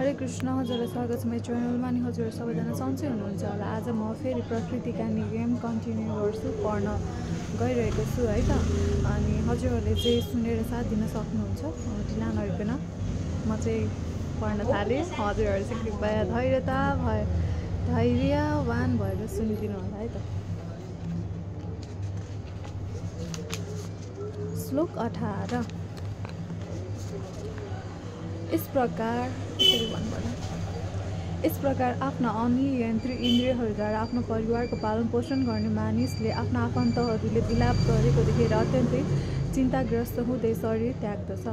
हरे कृष्ण, हजुरलाई स्वागत छ मेरो च्यानलमा। अनि हजुरहरू सबैजना सन्चै हुनुहुन्छ होला। आज म फेरि प्रकृतिका नियम कन्टिन्यू गर्छु, पढ्न गइरहेको छु है त। अनि हजुरहरूले चाहिँ सुनेर साथ दिन सक्नुहुन्छ। ढिला नगरिकन म चाहिँ पढ्न थालेँ। हजुरहरू चाहिँ कृपया धैर्यवान भएर सुनिदिनु होला है त। श्लोक 18। इस प्रकार आफ्ना अनियन्त्रित इन्द्रियहरूद्वारा आफ्नो परिवारको पालन पोषण गर्ने मानिसले आफ्ना आफन्तहरूले विलाप गरेको देखेर अत्यन्तै चिन्ताग्रस्त हुँदै शरीर त्याग्दछ।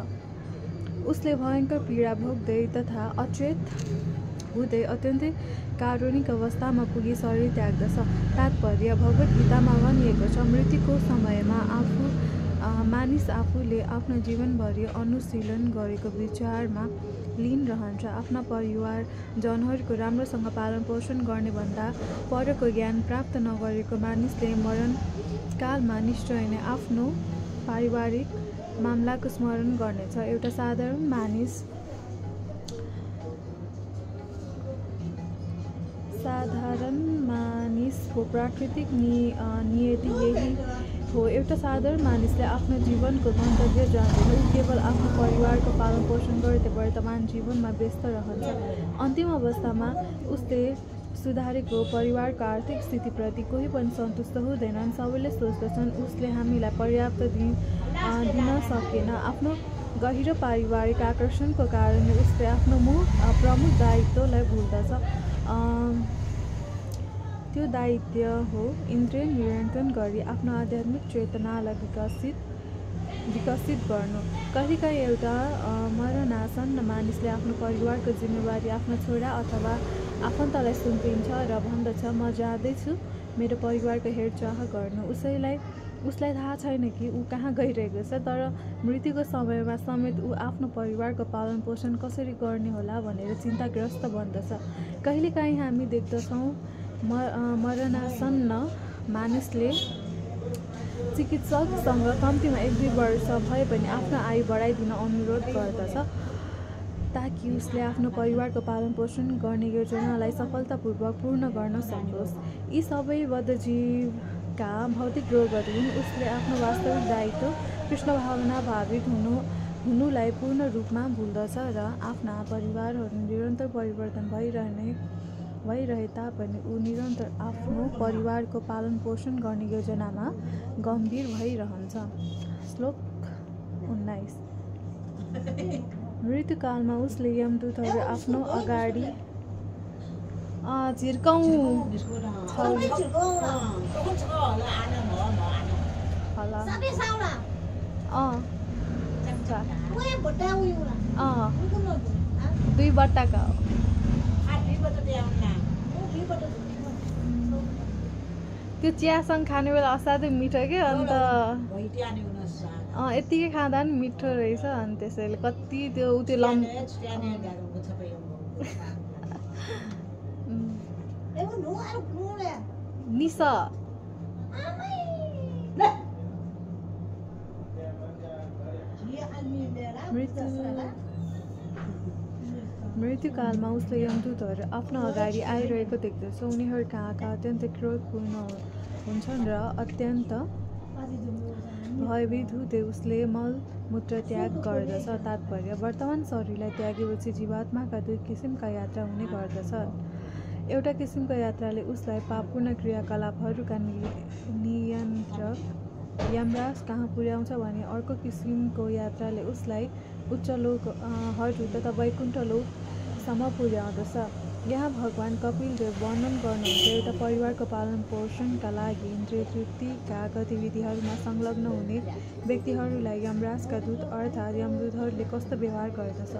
उसले भयङ्कर पीडा भोग्दै तथा अचेत हुँदै अत्यन्तै कारुणिक अवस्थामा पुगी शरीर त्याग्दछ। तात्पर्य भगवत गीतामा भनिएको छ, मृत्युको समयमा मानिस आफूले आफ्नो जीवनभरि अनुशीलन गरेको विचारमा लीन रहन्छ। आफ्ना परिवार जनहरूको राम्रोसँग पालन पोषण गर्ने भन्दा परको ज्ञान प्राप्त नगरेको मानिसले मरणकालमा निश्चय नै आफ्नो पारिवारिक मामलाको स्मरण गर्नेछ। एउटा साधारण मानिसको प्राकृतिक नियति यही हो। एउटा साधारण मानिसले आफ्नो जीवनको गन्तव्य जान्दैन। ऊ केवल आफ्नो परिवारको पालन पोषण गर्दै वर्तमान जीवनमा व्यस्त रहन्छ। अन्तिम अवस्थामा उसले सुधारेको परिवारको आर्थिक स्थितिप्रति कोही पनि सन्तुष्ट हुँदैनन्। सबैले सोच्दछन् उसले हामीलाई पर्याप्त दिन सकेन। आफ्नो गहिरो पारिवारिक आकर्षणको कारणले उसले आफ्नो प्रमुख दायित्वलाई भुल्दछ। त्यो दायित्व हो इन्द्रिय नियन्त्रण गरी आफ्नो आध्यात्मिक चेतनालाई विकसित गर्नु। कहिलेकाहीँ एउटा मरणासन्न मानिसले आफ्नो परिवारको जिम्मेवारी आफ्नो छोरा अथवा आफन्तलाई सुम्पिन्छ र भन्दछ, म जाँदैछु मेरो परिवारको हेरचाह गर्नु। उसलाई थाहा छैन कि ऊ कहाँ गइरहेको छ, तर मृत्युको समयमा समेत ऊ आफ्नो परिवारको पालन पोषण कसरी गर्ने होला भनेर चिन्ताग्रस्त बन्दछ। कहिलेकाहीँ हामी देख्दछौँ मरणासन्न मानिसले चिकित्सकसँग कम्तीमा 1-2 वर्ष भए पनि आफ्नो आयु बढाइदिन अनुरोध गर्दछ, ताकि उसले आफ्नो परिवारको पालन पोषण गर्ने योजनालाई सफलतापूर्वक पूर्ण गर्न सकोस्। यी सबै बद्धजीवका भौतिक रोगहरू हुन्। उसले आफ्नो वास्तविक दायित्व कृष्ण भावना भावित हुनुलाई पूर्ण रूपमा भुल्दछ र आफ्ना परिवारहरू निरन्तर परिवर्तन भइरहे तापनि ऊ निरन्तर आफ्नो परिवारको पालन पोषण गर्ने योजनामा गम्भीर भइरहन्छ। श्लोक 19। मृत्युकालमा उसले यमदूतहरू आफ्नो अगाडि दुई बट्टाका त्यो चियासँग खाने बेला असाध्यै मिठो के। अन्त यत्तिकै खाँदा पनि मिठो रहेछ। अनि त्यसैले कति त्यो निसा मृत्युकालमा उसले यमदूतहरू आफ्नो अगाडि आइरहेको देख्दछ। उनीहरूका आँखा अत्यन्तै क्रोधपूर्ण हुन्छन् र अत्यन्त भयभीत हुँदै उसले मलमूत्र त्याग गर्दछ। तात्पर्य वर्तमान शरीरलाई त्यागेपछि जीवात्माका 2 किसिमका यात्रा हुने गर्दछन्। एउटा किसिमको यात्राले उसलाई पापपूर्ण क्रियाकलापहरूका नियन्त्रक यमराज कहाँ पुर्याउँछ भने अर्को किसिमको यात्राले उसलाई उच्च लोकहरू तथा वैकुण्ठ लोकसम्म पुर्याउँदछ। यहाँ भगवान कपिलदेव वर्णन गर्नुहुन्छ, एउटा परिवारको पालन पोषणका लागि इन्द्रिय तृप्तिका गतिविधिहरूमा संलग्न हुने व्यक्तिहरूलाई यमराजका दूत अर्थात् यमदूतहरूले कस्तो व्यवहार गर्दछ।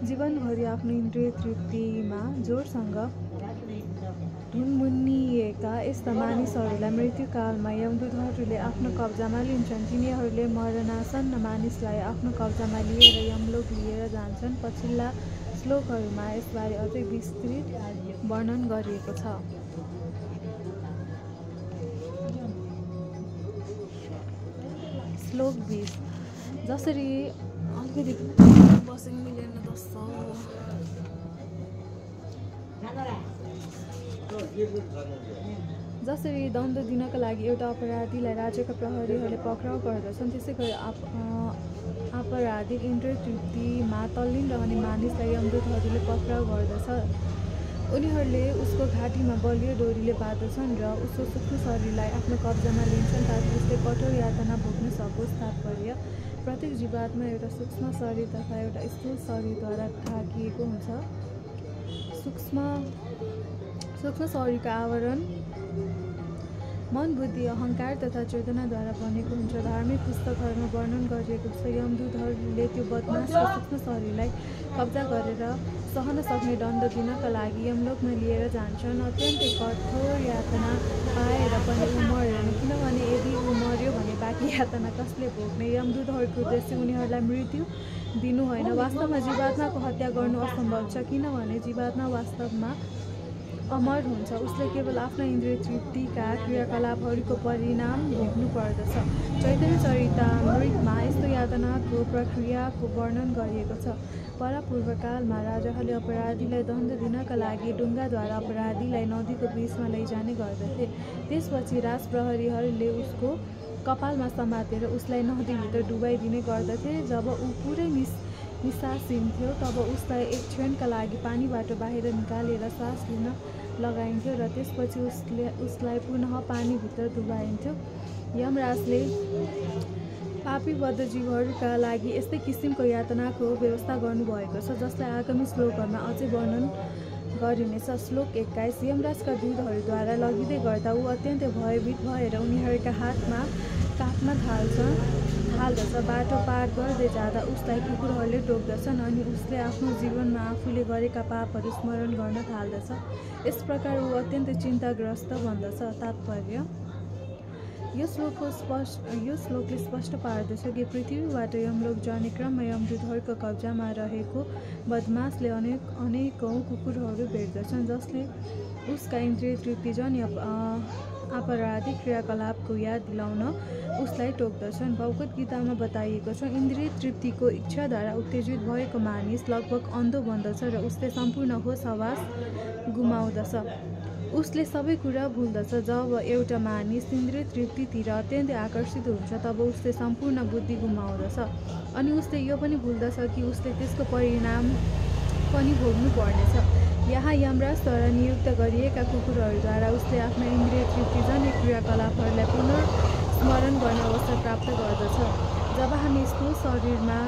जीवनभरि आफ्नो इन्द्रिय तृप्तिमा जोडसँग ढुनमुनिएका यस्ता मानिसहरूलाई मृत्युकालमा यमदूतहरूले आफ्नो कब्जामा लिन्छन्। तिनीहरूले मरणासन्न मानिसलाई आफ्नो कब्जामा लिएर यमलोक लिएर जान्छन्। पछिल्ला श्लोकहरूमा यसबारे अझै विस्तृत वर्णन गरिएको छ। श्लोक 20। जसरी अलिकति बसेङ मिलेन जस्तो जसरी दण्ड दिनका लागि एउटा अपराधीलाई राज्यका प्रहरीहरूले पक्राउ गर्दछन्, त्यसै गरी आपराधिक इन्द्रिय तृप्तिमा तल्लीन रहने मानिसलाई यमदूतहरूले पक्राउ गर्दछ। उनीहरूले उसको घाँटीमा बलियो डोरीले बाँध्दछन् र उसको सूक्ष्म शरीरलाई आफ्नो कब्जामा लिन्छन् ताकि उसले कठोर यातना भोग्न सकोस्। तात्पर्य: प्रत्येक जीवात्मा एउटा सूक्ष्म शरीर तथा एउटा स्थूल शरीरद्वारा ढाकिएको हुन्छ। सूक्ष्म शरीरको आवरण मन, बुद्धि, अहङ्कार तथा चेतनाद्वारा बनेको हुन्छ। धार्मिक पुस्तकहरूमा वर्णन गरिएको छ, यमदूतहरूले त्यो बदमाश र सूक्ष्म शरीरलाई कब्जा गरेर सहन सक्ने दण्ड दिनका लागि यमलोकमा लिएर जान्छन्। अत्यन्तै कठोर यातना पाएर पनि मर्दैन, किनभने यदि मर्यो भने बाँकी यातना कसले भोग्ने? यमदूतहरूको उद्देश्य उनीहरूलाई मृत्यु दिनु होइन, वास्तवमा जीवात्माको हत्या गर्नु असम्भव छ, किनभने जीवात्मा वास्तवमा अमर हुन्छ। उसले केवल आफ्ना इन्द्रिय तृप्तिका क्रियाकलापहरूको परिणाम भोग्नु पर्दछ। चैतन्य चरितामृतमा यस्तो यातनाको प्रक्रियाको वर्णन गरिएको छ। परापूर्वकालमा राजाहरूले अपराधीलाई दण्ड दिनका लागि डुङ्गाद्वारा अपराधीलाई नदीको बिचमा लैजाने गर्दथे। त्यसपछि राजप्रहरीहरूले उसको कपालमा समातेर उसलाई नदीभित्र डुबाइदिने गर्दथे। जब ऊ पुरै निसासिन्थ्यो तब उसलाई एक क्षणका लागि पानीबाट बाहिर निकालेर सास लिन लगाइन्थ्यो र त्यसपछि उसलाई पुनः पानीभित्र डुबाइन्थ्यो। यमराजले पापी बद्ध जीवहरूका लागि यस्तै किसिमको यातनाको व्यवस्था गर्नुभएको छ, जसलाई आगामी श्लोकहरूमा अझै वर्णन गरिनेछ। श्लोक 21: यमराजका दूतहरूद्वारा लगिँदै गर्दा ऊ अत्यन्तै भयभीत भएर उनीहरूका हातमा काट्न थाल्दछ। बाटो पार गर्दै जाँदा उसलाई कुकुरहरूले टोक्दछन् अनि उसले आफ्नो जीवनमा आफूले गरेका पापहरू स्मरण गर्न थाल्दछ। यस प्रकार ऊ अत्यन्तै चिन्ताग्रस्त बन्दछ। तात्पर्य: यो श्लोकले स्पष्ट पार्दछ कि पृथ्वीबाट यमलोक जाने क्रममा यमदूतहरूको कब्जामा रहेको बदमाशले अनेकौँ कुकुरहरू भेट्दछन्, जसले उसका इन्द्रिय तृप्तिजन्य आपराधिक क्रियाकलापको याद दिलाउन उसलाई टोक्दछन्। भगवद् गीतामा बताइएको छ, इन्द्रिय तृप्तिको इच्छाद्वारा उत्तेजित भएको मानिस लगभग अन्धो बन्दछ र उसले सम्पूर्ण होस हवास गुमाउँदछ। उसले सबै कुरा भुल्दछ। जब एउटा मानिस इन्द्रिय तृप्तितिर अत्यन्तै आकर्षित हुन्छ तब उसले सम्पूर्ण बुद्धि गुमाउँदछ अनि उसले यो पनि भुल्दछ कि उसले त्यसको परिणाम पनि भोग्नु पर्नेछ। यहाँ यमराजद्वारा नियुक्त गरिएका कुकुरहरूद्वारा उसले आफ्ना इन्द्रिय तृप्तिजन्य क्रियाकलापहरूलाई पुनर्स्मरण गर्ने अवसर प्राप्त गर्दछ। जब हामी स्थूल शरीरमा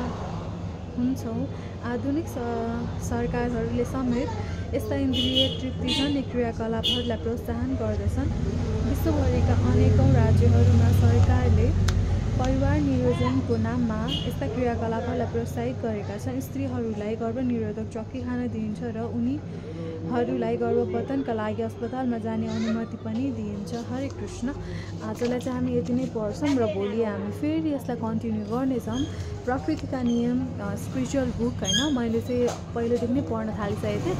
हुन्छौँ, आधुनिक सरकारहरूले समेत यस्ता इन्द्रिय तृप्तिजन्य क्रियाकलापहरूलाई प्रोत्साहन गर्दछन्। विश्वभरिका अनेकौँ राज्यहरूमा सरकारले परिवार नियोजनको नाममा यस्ता क्रियाकलापहरूलाई प्रोत्साहित गरेका छन्। स्त्रीहरूलाई गर्भनिरोधक चक्की खान दिइन्छ र उनीहरूलाई गर्भपतनका लागि अस्पतालमा जाने अनुमति पनि दिइन्छ। हरे कृष्ण। आजलाई चाहिँ हामी यति नै पढ्छौँ र भोलि हामी फेरि यसलाई कन्टिन्यू गर्नेछौँ। प्रकृतिका नियम स्पिरिचुअल बुक होइन, मैले चाहिँ पहिलेदेखि नै पढ्न थालिसकेको थिएँ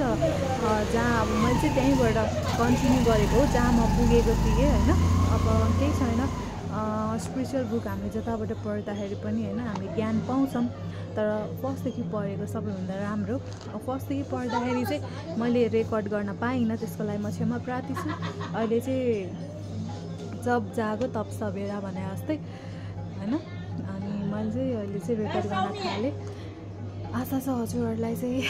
र जहाँ अब मैले चाहिँ त्यहीँबाट कन्टिन्यू गरेको हो जहाँ म पुगेको थिएँ होइन। अब केही छैन, स्पिरिचुअल बुक हामीले जताबाट पढ्दाखेरि पनि होइन हामीले ज्ञान पाउँछौँ, तर फर्स्टदेखि पढेको सबैभन्दा राम्रो। फर्स्टदेखि पढ्दाखेरि चाहिँ मैले रेकर्ड गर्न पाइनँ, त्यसको लागि म क्षमा प्रार्थी छु। अहिले चाहिँ जब जागो तब सबेरा भने जस्तै होइन, अनि मैले चाहिँ अहिले चाहिँ रेकर्ड गर्न थालेँ। आशा छ हजुरहरूलाई चाहिँ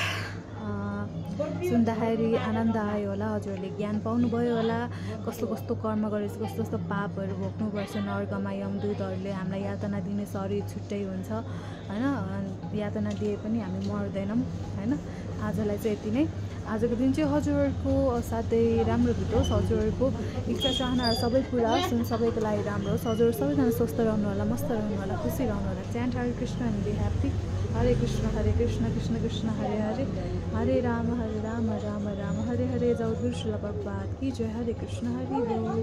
सुन्दाखेरि आनन्द आयो होला, हजुरहरूले ज्ञान पाउनुभयो होला। कस्तो कस्तो कर्म गरेपछि कस्तो कस्तो पापहरू भोग्नुपर्छ। नर्कमा यमदूतहरूले हामीलाई यातना दिने शरीर छुट्टै हुन्छ होइन, यातना दिए पनि हामी मर्दैनौँ होइन। आजलाई चाहिँ यति नै। आजको दिन चाहिँ हजुरहरूको साथै राम्रो बितोस्, हजुरहरूको इच्छा चाहनाहरू सबै पुरा होस्, सबैको लागि राम्रो होस्। हजुरहरू सबैजना स्वस्थ रहनु होला, मस्त रहनु होला, खुसी रहनु होला। च्यान्ट हरे कृष्ण एन्ड बी ह्याप्पी। हरे कृष्ण कृष्ण कृष्ण हरे हरे, हरे राम राम राम राम हरे हरे। जय गुरु श्रील प्रभुपाद की जय। हरे कृष्ण हरि बोल।